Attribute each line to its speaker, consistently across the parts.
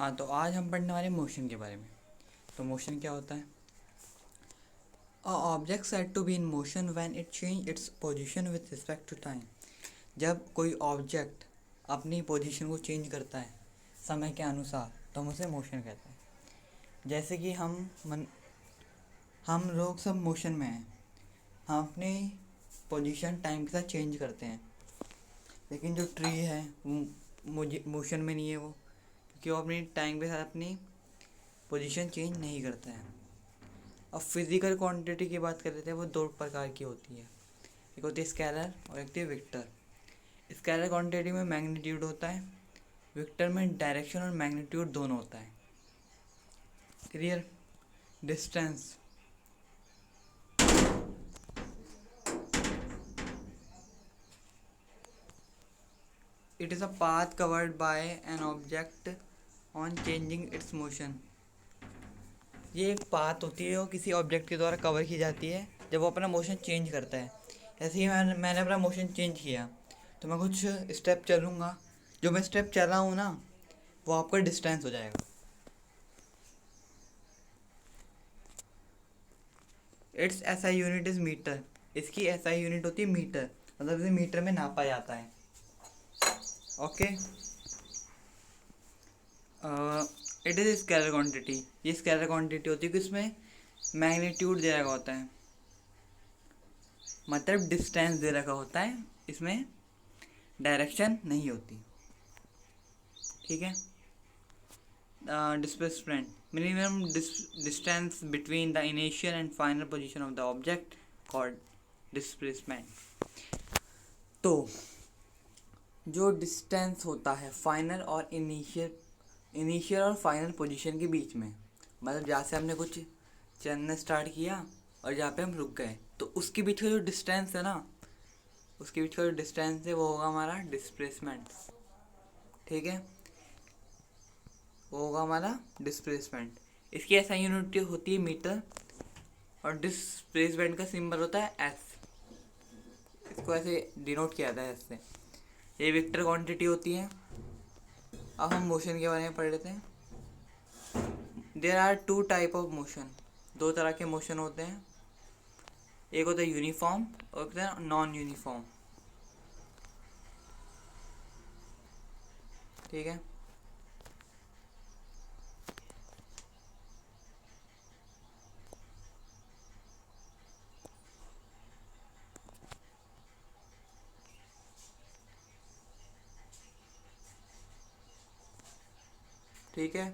Speaker 1: हाँ, तो आज हम पढ़ने वाले मोशन के बारे में। तो मोशन क्या होता है? A object said to be in motion when it change its position with respect to time. जब कोई ऑब्जेक्ट अपनी पोजीशन को चेंज करता है समय के अनुसार तो हम उसे मोशन कहते हैं। जैसे कि हम लोग सब मोशन में हैं, हम अपनी पोजीशन टाइम के साथ चेंज करते हैं, लेकिन जो ट्री है वो मुझे मोशन में नहीं है, वो क्योंकि वो अपनी टाइम के साथ अपनी पोजीशन चेंज नहीं करता है। अब फिजिकल क्वांटिटी की बात कर लेते हैं। वो दो प्रकार की होती है, एक होती है स्केलर और एक होती है वेक्टर। स्केलर क्वांटिटी में मैग्नीट्यूड होता है, वेक्टर में डायरेक्शन और मैग्नीट्यूड दोनों होता है। Clear? Distance it is a path covered by an object on changing it's motion. ये एक पाथ होती है जो किसी ऑब्जेक्ट के द्वारा कवर की जाती है जब वो अपना मोशन चेंज करता है। जैसे ही मैंने अपना मोशन चेंज किया तो मैं कुछ स्टेप चलूँगा, जो मैं स्टेप चल रहा हूँ ना वो आपका डिस्टेंस हो जाएगा। Its SI unit is metre. इसकी एसआई यूनिट होती है मीटर, मतलब इसे मीटर में नापा जाता है। Okay. It is scalar quantity. ये स्केलर क्वांटिटी होती है कि इसमें मैग्नीट्यूड दे रखा होता है, मतलब डिस्टेंस दे रखा होता है, इसमें डायरेक्शन नहीं होती। ठीक है। Displacement minimum distance between the initial and final position of the object called displacement. तो जो डिस्टेंस होता है फाइनल और इनिशियल और फाइनल पोजीशन के बीच में, मतलब जहाँ से हमने कुछ चलना स्टार्ट किया और जहाँ पे हम रुक गए, तो उसके बीच का जो डिस्टेंस है ना, उसके बीच का जो डिस्टेंस है वो होगा हमारा डिस्प्लेसमेंट। ठीक है, वो होगा हमारा डिस्प्लेसमेंट। इसकी ऐसा यूनिट होती है मीटर, और डिस्प्लेसमेंट का सिंबल होता है एस। इसको ऐसे डिनोट किया जाता है एस से। ये वेक्टर क्वांटिटी होती है। अब हम मोशन के बारे में पढ़ लेते हैं। There are two type of motion. दो तरह के मोशन होते हैं, एक होता है यूनिफॉर्म और एक होता है नॉन यूनिफॉर्म। ठीक है। ठीक है,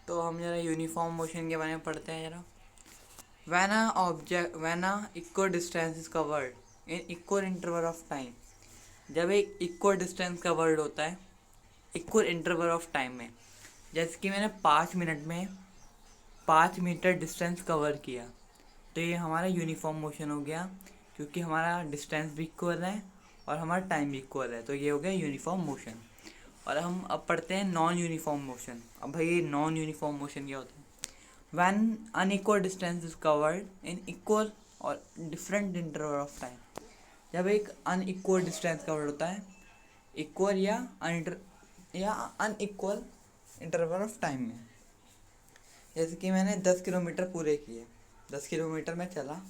Speaker 1: तो हम जरा यूनिफॉर्म मोशन के बारे में पढ़ते हैं जरा। when a equal distance is covered in equal interval of time। जब एक इक्वल डिस्टेंस कवर्ड होता है इक्वल इंटरवल ऑफ टाइम में, जैसे कि मैंने 5 मिनट में 5 मीटर डिस्टेंस कवर किया, तो ये हमारा यूनिफॉर्म मोशन हो गया, क्योंकि हमारा डिस्टेंस भी इक्वल है और हमारा टाइम भी इक्वल है, तो ये हो गया यूनिफॉर्म मोशन। और हम अब पढ़ते हैं नॉन यूनिफॉर्म मोशन। अब भाई ये नॉन यूनिफॉर्म मोशन क्या होता है? when unequal distance is covered in equal or different interval of time। जब एक अनइक्वल डिस्टेंस कवर्ड होता है इक्वल या अनइक्वल इंटरवल ऑफ टाइम में। जैसे कि मैंने 10 किलोमीटर पूरे किए, 10 किलोमीटर में चला,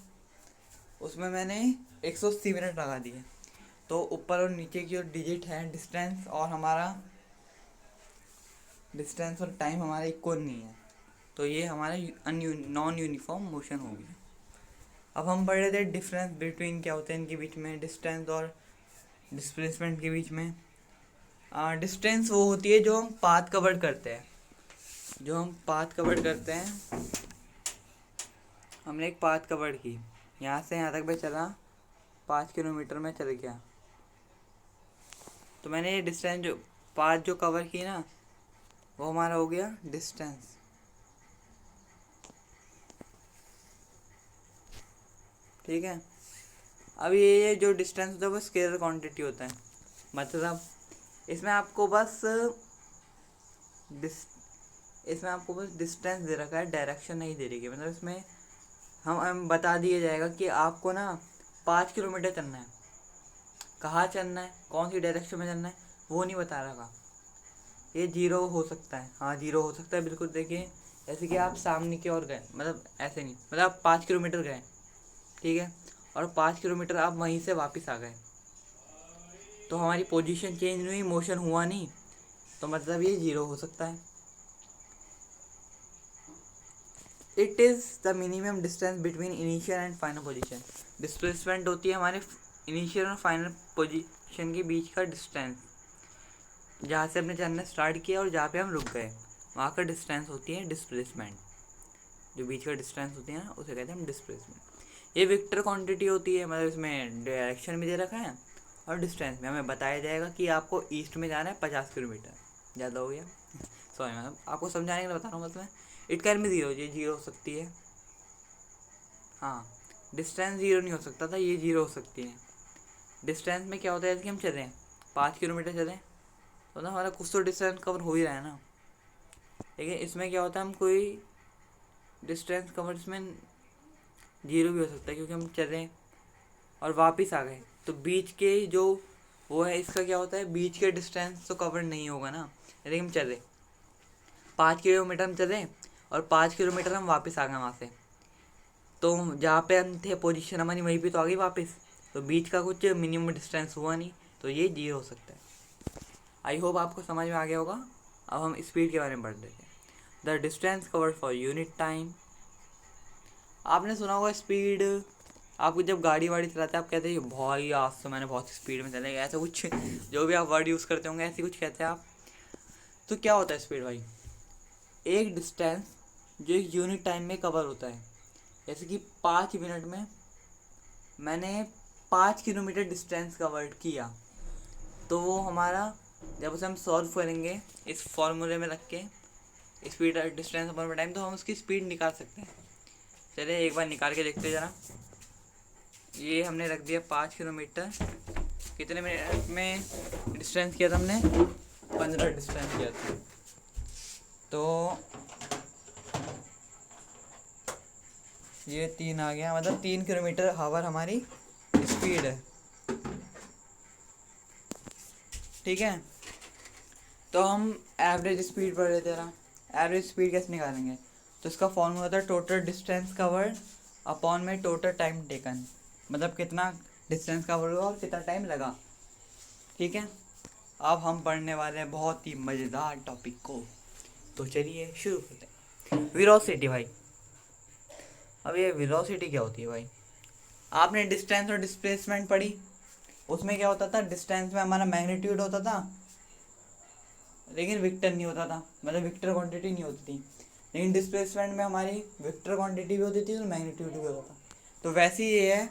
Speaker 1: उसमें मैंने 180 मिनट लगा दिए, तो ऊपर और नीचे की जो डिजिट है डिस्टेंस और टाइम हमारा इक्वल नहीं है, तो ये हमारा नॉन यूनिफॉर्म मोशन हो गया। अब हम पढ़ रहे थे डिफरेंस बिटवीन क्या होते हैं इनके बीच में, डिस्टेंस और डिस्प्लेसमेंट के बीच में। डिस्टेंस वो होती है जो हम पाथ कवर करते हैं, हमने एक पाथ कवर की, यहाँ से यहाँ तक मैं चला, 5 किलोमीटर में चल गया, तो मैंने ये डिस्टेंस जो पाथ जो कवर की ना वो हमारा हो गया डिस्टेंस। ठीक है। अब ये जो डिस्टेंस होता है वो स्केलर क्वांटिटी होता है, मतलब इसमें आपको बस डिस्टेंस दे रखा है, डायरेक्शन नहीं दे रही है। मतलब इसमें हम बता दिया जाएगा कि आपको ना 5 किलोमीटर चलना है, कहाँ चलना है, कौन सी डायरेक्शन में चलना है, वो नहीं बता रखा। ये जीरो हो सकता है, हाँ जीरो हो सकता है बिल्कुल। देखिए जैसे कि आप सामने की ओर गए, मतलब ऐसे नहीं, मतलब आप 5 किलोमीटर गए, ठीक है, और 5 किलोमीटर आप वहीं से वापस आ गए, तो हमारी पोजीशन चेंज नहीं हुई, मोशन हुआ नहीं, तो मतलब ये जीरो हो सकता है। It is the minimum distance between initial and final position. Displacement होती है हमारे इनिशियल और फाइनल पोजीशन के बीच का डिस्टेंस, जहाँ से हमने चलना स्टार्ट किया और जहाँ पे हम रुक गए, वहाँ का डिस्टेंस होती है डिस्प्लेसमेंट। जो बीच का डिस्टेंस होती है ना, उसे कहते हैं हम डिस्प्लेसमेंट। ये वेक्टर क्वांटिटी होती है, मतलब इसमें डायरेक्शन भी दे रखा है और डिस्टेंस में हमें बताया जाएगा कि आपको ईस्ट में जाना है 50 किलोमीटर, ज़्यादा हो गया सॉरी, मतलब आपको समझाने के लिए बता रहा हूँ। मतलब इट कैन भी जीरो, ये जीरो हो सकती है, हाँ डिस्टेंस जीरो नहीं हो सकता था, ये जीरो हो सकती है। डिस्टेंस में क्या होता है, जैसे कि हम चलें 5 किलोमीटर चलें तो ना हमारा कुछ तो डिस्टेंस कवर हो ही रहा है ना, लेकिन इसमें क्या होता है, हम कोई डिस्टेंस कवर इसमें जीरो भी हो सकता है, क्योंकि हम चलें और वापस आ गए, तो बीच के जो वो है, इसका क्या होता है, बीच के डिस्टेंस तो कवर नहीं होगा ना। यदि हम चले 5 किलोमीटर हम चले और 5 किलोमीटर हम वापस आ गए वहाँ से, तो जहाँ पे हम थे पोजीशन हमारी वहीं पे तो आ गई वापस, तो बीच का कुछ मिनिमम डिस्टेंस हुआ नहीं, तो ये जीरो हो सकता है। आई होप आपको समझ में आ गया होगा। अब हम स्पीड के बारे में पढ़ लेते हैं। The distance covered for unit time. आपने सुना होगा स्पीड, आपको जब गाड़ी वाड़ी चलाते हैं आप कहते हैं भाई आज तो मैंने बहुत स्पीड में चले गया, ऐसा कुछ जो भी आप वर्ड यूज़ करते होंगे ऐसे कुछ कहते हैं आप। तो क्या होता है स्पीड भाई, एक डिस्टेंस जो एक यूनिट टाइम में कवर होता है। जैसे कि 5 मिनट में मैंने 5 किलोमीटर डिस्टेंस कवर किया, तो वो हमारा, जब उसे हम सॉल्व करेंगे इस फॉर्मूले में रख के स्पीड डिस्टेंस अपॉन टाइम, तो हम उसकी स्पीड निकाल सकते हैं। चलिए एक बार निकाल के देखते हैं ज़रा। ये हमने रख दिया 5 किलोमीटर, कितने मिनट में डिस्टेंस किया था हमने, 15 डिस्टेंस किया था, तो ये 3 आ गया, मतलब 3 किलोमीटर हावर हमारी स्पीड है, ठीक है। तो हम एवरेज स्पीड पढ़ लेते हैं। एवरेज स्पीड कैसे निकालेंगे, तो इसका फॉर्मूला होता है टोटल डिस्टेंस कवर्ड अपॉन में टोटल टाइम टेकन, मतलब कितना डिस्टेंस कवर हुआ और कितना टाइम लगा, ठीक है। अब हम पढ़ने वाले हैं बहुत ही मज़ेदार टॉपिक को, तो चलिए शुरू करते हैं। वेलोसिटी भाई, अब ये वेलोसिटी क्या होती है भाई, आपने डिस्टेंस और डिस्प्लेसमेंट पढ़ी, उसमें क्या होता था, डिस्टेंस में हमारा मैग्नीट्यूड होता था लेकिन विक्टर नहीं होता था, मतलब विक्टर क्वांटिटी नहीं होती थी। लेकिन डिस्प्लेसमेंट में हमारी विक्टर क्वांटिटी भी होती थी और मैग्नीट्यूड भी होता था। तो वैसे ही ये है,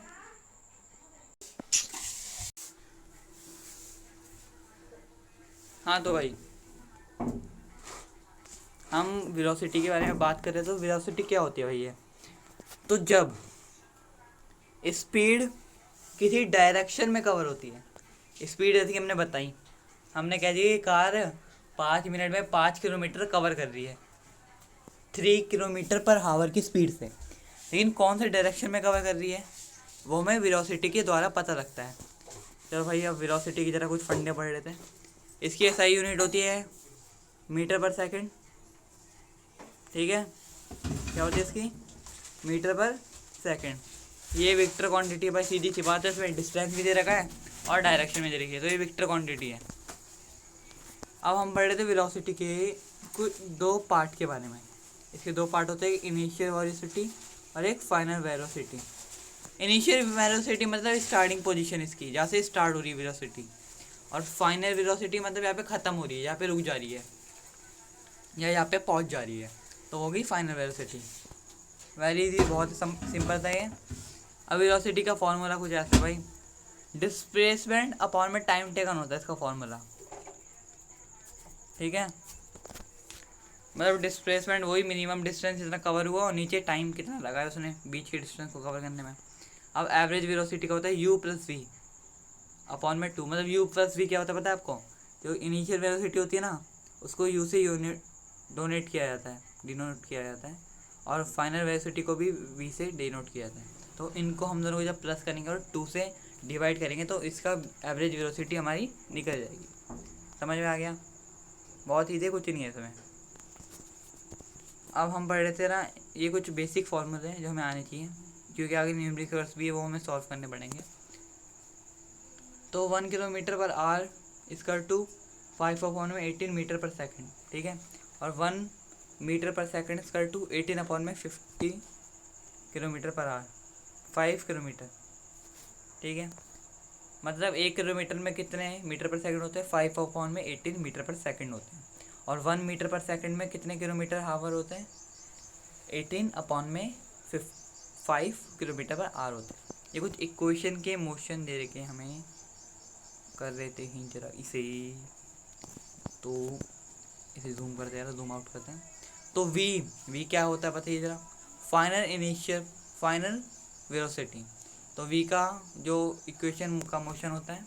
Speaker 1: हाँ तो भाई हम वेलोसिटी के बारे में बात करें तो वेलोसिटी क्या होती है भाई, ये तो जब स्पीड किसी डायरेक्शन में कवर होती है, स्पीड जैसे कि हमने बताई, हमने कह दिया कि कार 5 मिनट में 5 किलोमीटर कवर कर रही है 3 किलोमीटर पर आवर की स्पीड से, लेकिन कौन से डायरेक्शन में कवर कर रही है वो हमें वेलोसिटी के द्वारा पता लगता है। चलो भाई अब वेलोसिटी की तरह कुछ फंडे पढ़ लेते हैं। इसकी एसआई यूनिट होती है मीटर पर सेकंड, ठीक है, क्या होती है इसकी, मीटर पर सेकंड। ये वेक्टर क्वांटिटी है भाई, सीधी सी बात है, इसमें डिस्टेंस भी दे रखा है और डायरेक्शन भी दे रखी है, तो ये वेक्टर क्वांटिटी है। अब हम पढ़ रहे थे वेलोसिटी के कुछ दो पार्ट के बारे में। इसके दो पार्ट होते हैं, एक इनिशियल वेलोसिटी और एक फाइनल वेलोसिटी। इनिशियल वेलोसिटी मतलब स्टार्टिंग पोजीशन इसकी, जहाँ से स्टार्ट हो रही है वेलोसिटी, और फाइनल वेलोसिटी मतलब यहाँ पे ख़त्म हो रही है, यहाँ पे रुक जा रही है या यहाँ पे पहुँच जा रही है, तो होगी फाइनल वेलोसिटी। वेरी इजी, बहुत सिंपल था ये। अब वेलोसिटी का फॉर्मूला कुछ ऐसा है भाई, डिस्प्लेसमेंट अपॉन में टाइम टेकन होता है इसका फॉर्मूला, ठीक है। मतलब डिस्प्लेसमेंट वही मिनिमम डिस्टेंस जितना कवर हुआ और नीचे टाइम कितना लगा है उसने बीच के डिस्टेंस को कवर करने में। अब एवरेज वेलोसिटी का होता है u प्लस वी अपॉन में 2, मतलब u प्लस वी क्या होता है पता है आपको, जो इनिशियल वेलोसिटी होती है ना उसको u से यूनिट डोनेट किया जाता है, डिनोट किया जाता है, और फाइनल वेलोसिटी को भी v से डिनोट किया जाता है। तो इनको हम दोनों को जब प्लस करेंगे और 2 से डिवाइड करेंगे तो इसका एवरेज वेलोसिटी हमारी निकल जाएगी। समझ में आ गया। बहुत ईजी, कुछ नहीं है इसमें। अब हम पढ़ रहे थे ना, ये कुछ बेसिक फॉर्मूले हैं जो हमें आने चाहिए, क्योंकि आगे न्यूमेरिकल्स भी है वो हमें सॉल्व करने पड़ेंगे। तो 1 kilometre per hour equal to 5/18 metre per second, ठीक है। और 1 metre per second equal to 18/50 kilometre per hour, 5 kilometre, ठीक है। मतलब 1 किलोमीटर में कितने मीटर पर सेकंड होते हैं, 5/18 मीटर पर सेकंड होते हैं। और 1 मीटर पर सेकंड में कितने किलोमीटर हावर होते हैं, 18/5 किलोमीटर पर आवर होते हैं। ये कुछ इक्वेशन के मोशन दे रखे हमें, कर लेते हैं जरा इसे, तो इसे जूम करते हैं, जूम आउट करते हैं। तो v क्या होता है बताइए जरा, फाइनल वेलोसिटी। तो v का जो इक्वेशन का मोशन होता है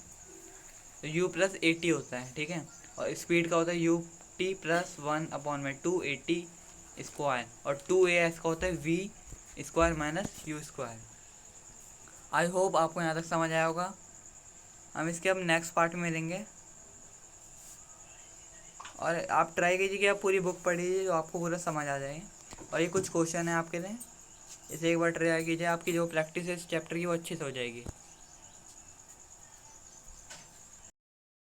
Speaker 1: तो u प्लस ए टी होता है, ठीक है। और स्पीड का होता है u t plus 1/2 AT square, और 2a का होता है v square minus u square. I hope आपको यहाँ तक समझ आया होगा। हम इसके अब नेक्स्ट पार्ट में मिलेंगे, और आप ट्राई कीजिए कि आप पूरी बुक पढ़िए, जो आपको पूरा समझ आ जाएगा। और ये कुछ क्वेश्चन है आपके लिए, इसे एक बार ट्राई कीजिए, आपकी जो प्रैक्टिस है इस चैप्टर की वो अच्छे से हो जाएगी।